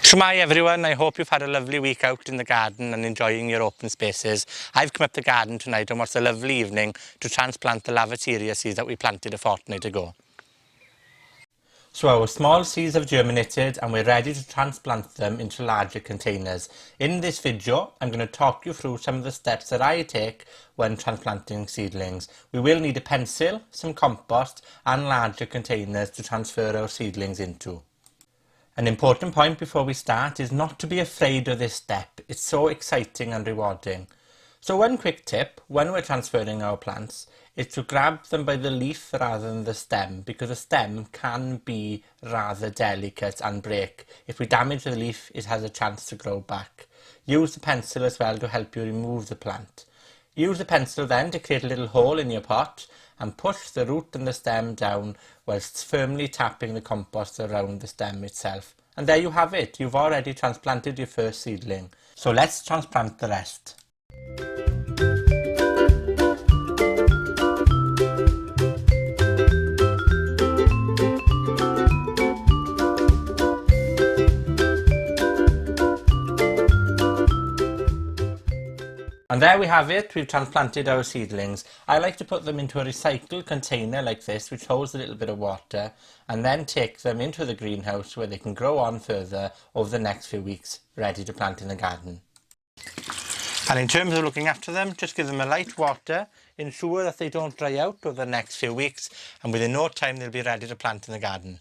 Shmai everyone, I hope you've had a lovely week out in the garden and enjoying your open spaces. I've come up the garden tonight and what's a lovely evening to transplant the lavatera seeds that we planted a fortnight ago. So our small seeds have germinated and we're ready to transplant them into larger containers. In this video, I'm going to talk you through some of the steps that I take when transplanting seedlings. We will need a pencil, some compost and larger containers to transfer our seedlings into. An important point before we start is not to be afraid of this step. It's so exciting and rewarding. So one quick tip when we're transferring our plants is to grab them by the leaf rather than the stem, because the stem can be rather delicate and break. If we damage the leaf, it has a chance to grow back. Use the pencil as well to help you remove the plant. Use the pencil then to create a little hole in your pot and push the root and the stem down whilst firmly tapping the compost around the stem itself. And there you have it. You've already transplanted your first seedling. So let's transplant the rest. And there we have it, we've transplanted our seedlings. I like to put them into a recycled container like this, which holds a little bit of water, and then take them into the greenhouse where they can grow on further over the next few weeks, ready to plant in the garden. And in terms of looking after them, just give them a light water, ensure that they don't dry out over the next few weeks, and within no time they'll be ready to plant in the garden.